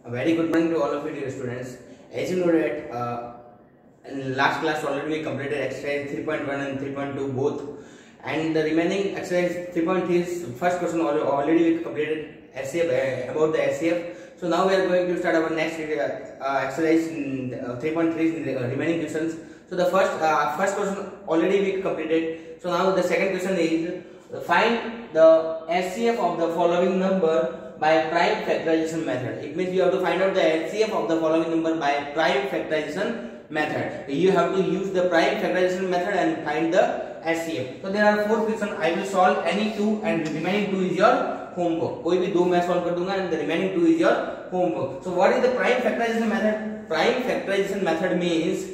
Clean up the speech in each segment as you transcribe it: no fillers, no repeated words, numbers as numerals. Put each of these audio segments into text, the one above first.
A very good morning to all of you dear students. As you know that in last class already we completed exercise 3.1 and 3.2 both, and the remaining exercise 3.3 is first question already we completed SCF about the SCF. So now we are going to start our next exercise 3.3 remaining questions. So the first question already we completed. So now the second question is find the SCF of the following number by prime factorization method. It means you have to find out the HCF of the following number by prime factorization method. You have to use the prime factorization method and find the HCF. So there are 4 questions. I will solve any 2 and the remaining 2 is your homework. कोई भी 2 मैं solve कर दूंगा and the remaining 2 is your homework. So what is the prime factorization method? Prime factorization method means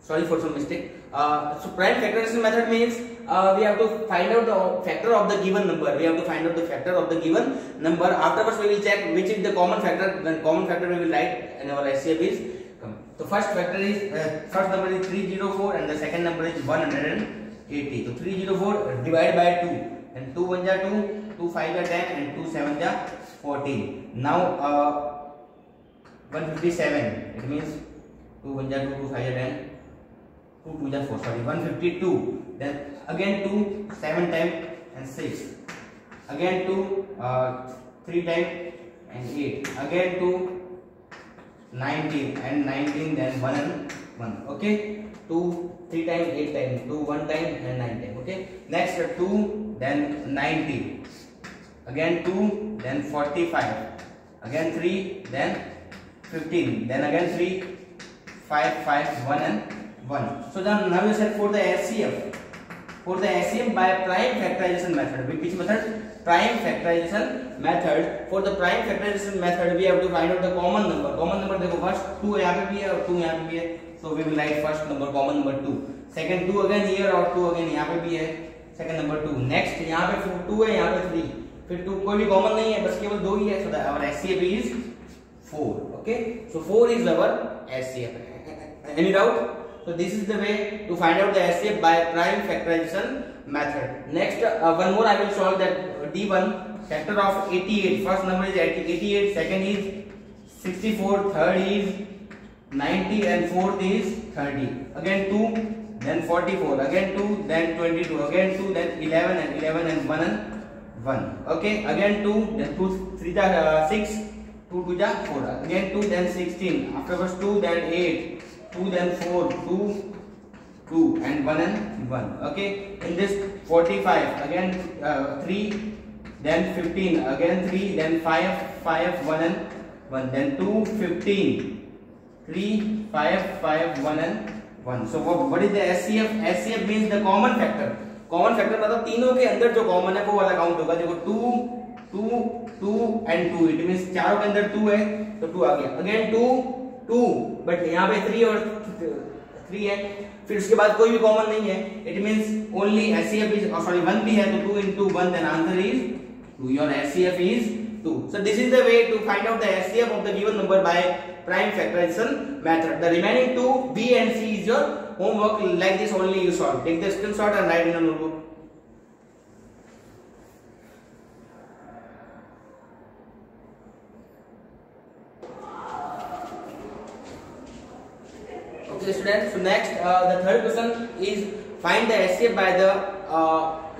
sorry for some mistake. So prime factorization method means we have to find out the factor of the given number. We have to find out the factor of the given number. Afterwards we will check which is the common factor. Then common factor we will write in our SCF is. So first factor is first number is 304 and the second number is 180. So 304 divided by 2 and 2 1 ja 2, 2 5 ja 10 and 2 7 ja 14. Now 157. It means 2 1 ja 2, 2 5 ja 10. 2 2 ja 4, sorry, 152. Then again 2 7 times and 6. Again 2 3 times and 8. Again 2 19 and 19. Then 1 and 1. Okay. 2 3 times 8 times. 2 1 time and 9 times. Okay. Next 2 then 90. Again 2 then 45. Again 3 then 15. Then again 3 5 5 1 and 1. So then now you said for the SCF. For the SCF by prime factorization method. Which method? Prime factorization method. For the prime factorization method we have to find out the common number. Common number देखो first 2 यहाँ पे भी है और 2 यहाँ पे भी है. So we will write first number common number 2. Second 2 again here और 2 again यहाँ पे भी है. Second number 2. Next यहाँ पे 2 है यहाँ पे 3. फिर 2 कोई भी common नहीं है बस केवल 2 ही है. So our SCF is 4. Okay. So 4 is our SCF. Any doubt? So this is the way to find out the SCF by prime factorization method. Next one more I will solve that D1 factor of 88. First number is 88, second is 64, third is 90 and fourth is 30. Again 2, then 44, again 2, then 22, again 2, then 11 and 11 and 1 and 1. Okay, again 2, then 2 3 6, 2 2 4, again 2, then 16, afterwards 2, then 8, 2 then 4, 2 2 and 1 and 1. Okay, in this 45 again 3, then 15, again 3, then 5 5 1 and 1, then 2 15, 3 5 5 1 and 1. So what is the SCF? SCF means the common factor. Common factor मतलब तीनों के अंदर जो common है वो वाला count होगा. देखो 2 2 2 and 2. It means चारों के अंदर 2 है तो 2 आ गया. Again 2 2 बट यहाँ पे 3 और 3 है. फिर उसके बाद कोई भी कॉमन नहीं है. It means only SCF is sorry 1 भी है तो 2 into 1 then answer is 2. Your SCF is 2. So this is the way to find out the SCF of the given number by prime factorization method. The remaining 2 B and C is your homework. Like this only you solve. Take the screenshot and write in a notebook. Okay students, so next the third question is find the SCF by the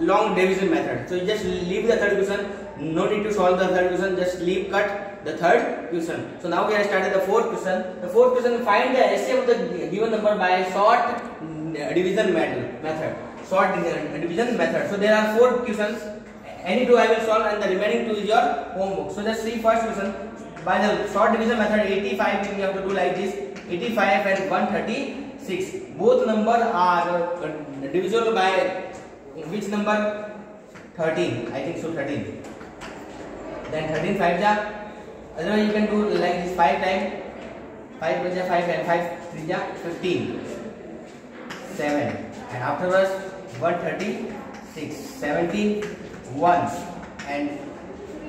long division method. So you just leave the third question, no need to solve the third question, just leave cut the third question. So now we have started the fourth question. The fourth question, find the SCF of the given number by short division method. Short division method. So there are 4 questions, any 2 I will solve and the remaining 2 is your homework. So just see first question. By the short division method 85 we have to do like this. 85 and 136. Both number are divisible by which number? 13. I think so 13. Then 13 5 ja. Otherwise you can do like this 5 times. 5 plus 5 and 5 3 ja 15. 7. And afterwards 136. 17 1 and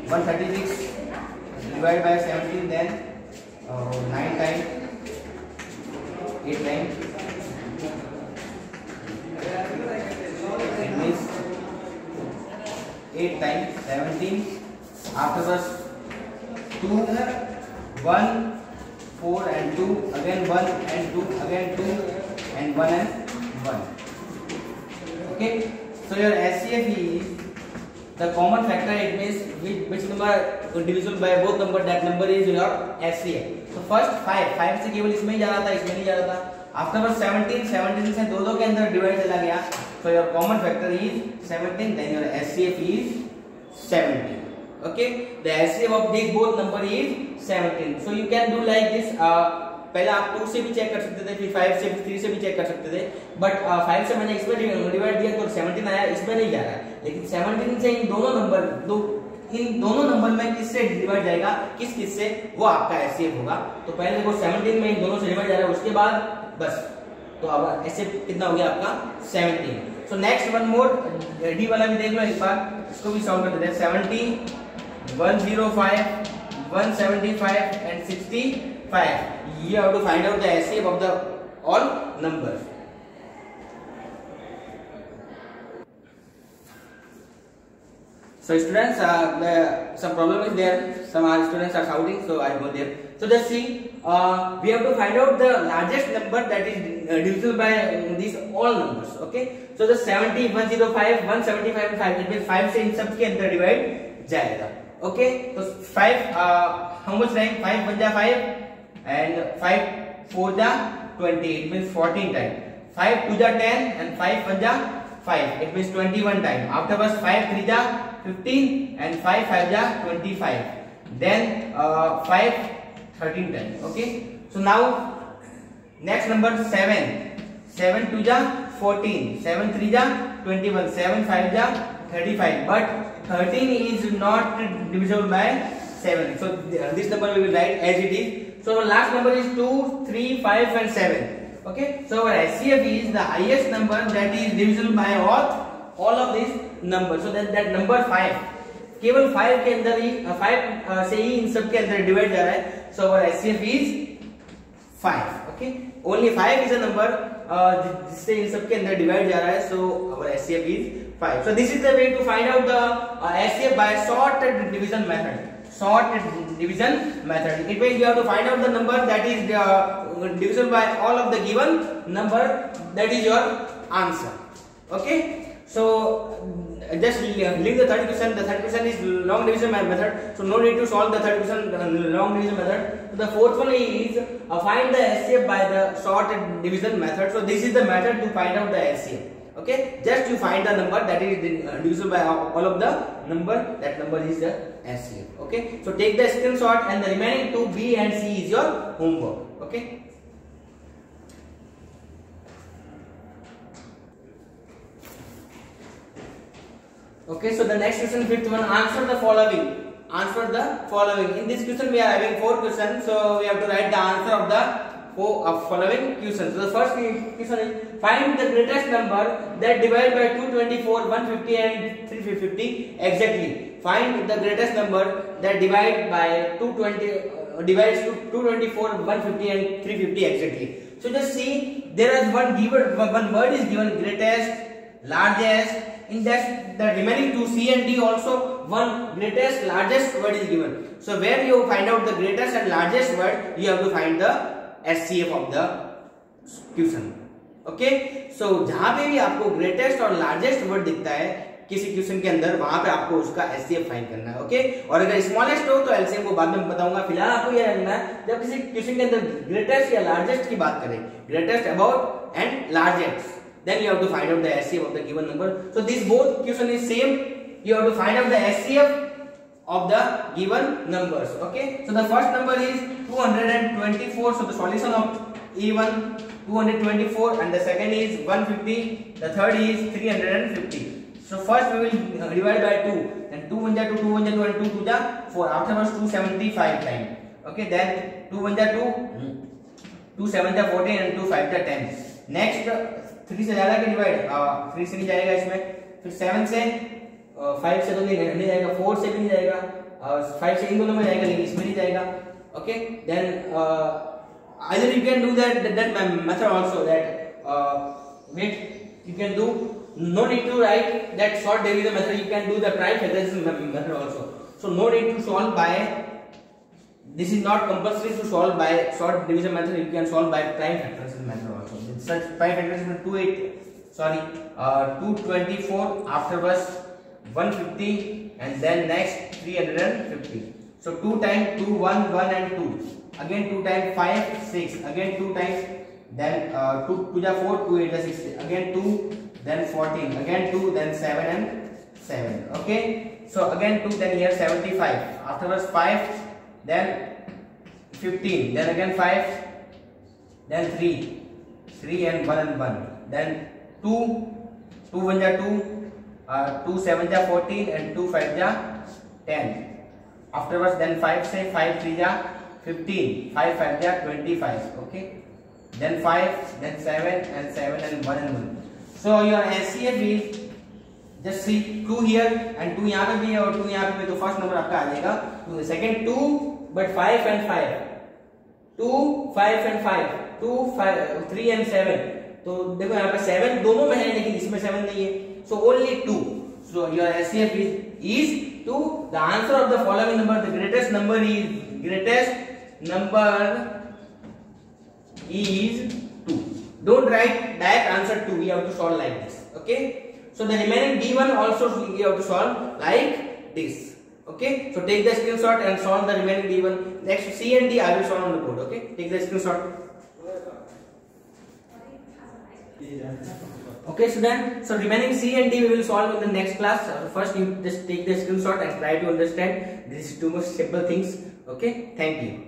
136 divided by 17 then 9 times 8 times. It means 8 times 17. Afterwards 2, 1, 4 and 2, again 1 and 2, again 2 and 1 and 1. Okay, so your SCF is the common factor. It means which number divisible by both number, that number is your SCF. So first 5 से केवल इसमें ही जा रहा था, इसमें नहीं जा रहा था. Afterwards 17 से दो के अंदर डिवाइड चला गया. So your common factor is 17. Then your SCF is 17. Okay, the SCF of these both number is 17. So you can do like this. पहले आप 2 से भी चेक कर सकते थे, फिर 5 से, फिर 3 से भी चेक कर सकते थे. बट 5 से मैंने इसमें डिवाइड दिया तो 17 आया, इसमें नहीं जा रहा है. लेकिन 17 से इन दोनों नंबर में किससे डिवाइड जाएगा, किस से, वो आपका SCF होगा. तो पहले देखो 17 में इन दोनों से डिवाइड जा रहा है, उसके बाद बस. तो अब SCF कितना हो गया आपका 17. So next one more D वाला भी देख लो एक बार, इसको भी सॉल्व कर देते हैं. 70, 105, 175 and 65. You have to find out the SCF of the all numbers. So students, some problem is there. Some students are shouting, so I go there. So just see, we have to find out the largest number that is divisible by these all numbers. Okay. So the 70, 105, 175 and 5. It means 5 से इन सब के अंदर divide जाएगा. Okay. तो 5 how much time? 5 1 जा 5 and 5 4 जा 20. It means 14 times. 5 2 जा 10 and 5 1 जा 5. It means 21 times. Afterwards 5 3 जा 15 and 5 5 ja 25. Then 5 13 times. Okay. So now next number 7. 7 2 ja 14. 7 3 ja 21. 7 5 ja 35. But 13 is not divisible by 7. So this number we will write as it is. So our last number is 2, 3, 5 and 7. Okay. So our SCF is the highest number that is divisible by all of these numbers. So that number 5, केवल 5 के अंदर ही 5 से ही इन सब के अंदर divide जा रहा है. So our SCF is 5. Okay, only 5 is a number जिससे इन सब के अंदर डिवाइड जा रहा है. So our SCF is 5. So this is the way to find out the SCF by sorted division method. Sorted division method. It means you have to find out the number that is divisible by all of the given number. That is your answer. Okay. So just leave the third question. The third question is long division method. So no need to solve the third question long division method. So the fourth one is find the SCF by the sorted division method. So this is the method to find out the SCF. Okay, just you find the number that is divisible by all of the number. That number is the SCF. Okay, so take the screenshot and the remaining 2 B and C is your homework. Okay. Okay, so the next question, fifth one, answer the following. Answer the following. In this question we are having 4 questions, so we have to write the answer of the following questions. So the first question is find the greatest number that divide by 224, 150 and 350 exactly. Find the greatest number that divide by divides to 224, 150 and 350 exactly. So just see, there is one word is given, greatest, largest. In that the remaining 2 C and D also one greatest largest word is given. So where you find out the greatest and largest word, you have to find the SCF of the question. Okay, so जहां पे भी आपको greatest और largest word दिखता है किसी question के अंदर, वहां पे आपको उसका SCF फाइंड करना है. ओके, और अगर स्मॉलेस्ट हो तो LCM को बाद में बताऊंगा. फिलहाल आपको यह रखना है जब किसी क्वेश्चन के अंदर ग्रेटेस्ट या लार्जेस्ट की बात करें, greatest, about and largest, then you have to find out the SCF of the given number. So this both question is same. You have to find out the SCF of the given numbers. Okay, so the first number is 224. So the solution of E1 224 and the second is 150, the third is 350. So first we will divide by 2, then 2 1 ja 2, 2 1 ja 2 and 2 2 ja 4. Afterwards 275 times. Okay, then 2 1 ja 2, 2 7 ja 14 and 2 5 ja 10. Next 3 से ज्यादा के divide 3 से नहीं जाएगा इसमें, फिर 7 से 5 से तो नहीं जाएगा, 4 से भी नहीं जाएगा, 5 से इन दोनों में जाएगा लेकिन इसमें नहीं जाएगा. Okay, then either you can do that method also, that wait, you can do no need to write that short division method. You can do the prime factorization method also. So no need to solve by. This is not compulsory to solve by short division method. You can solve by prime factorization method also. With such prime factorization 224 afterwards 150 and then next 350. So 2 times 2 1 1 and 2. Again 2 times 5 6. Again 2 times then 2 2 4 2 8 6. Again 2 then 14. Again 2 then 7 and 7. Okay. So again 2 then here 75. Afterwards 5 then 15. Then again 5 then 3 and 1 and 1. Then 2 1 ja 2 2 7 ja 14 and 2 5 ja 10. Afterwards then 5 say 5 3 ja 15, 5 5 ja 25. Okay. Then 5 then 7 and 7 and 1 and 1. So your SCF is just see 2 here and 2 यहाँ पे भी है और 2 यहाँ पे भी, तो first number आपका आ जाएगा 2. Second 2 but 5 and 5, 2 5 and 5, 2 5 3 and 7. तो देखो यहाँ पे 7 दोनों में है लेकिन इसमें 7 नहीं है. So only 2. So your SCF is 2. The answer of the following number, the greatest number is 2. Don't write direct answer 2. We have to solve like this. Okay. So the remaining D1 also we have to solve like this. Okay. So take the screenshot and solve the remaining D1. Next C and D I will solve on the board. Okay. Take the screenshot. Okay, so remaining C and D we will solve in the next class. First you just take the screenshot and try to understand. This is too much simple things. Okay. Thank you.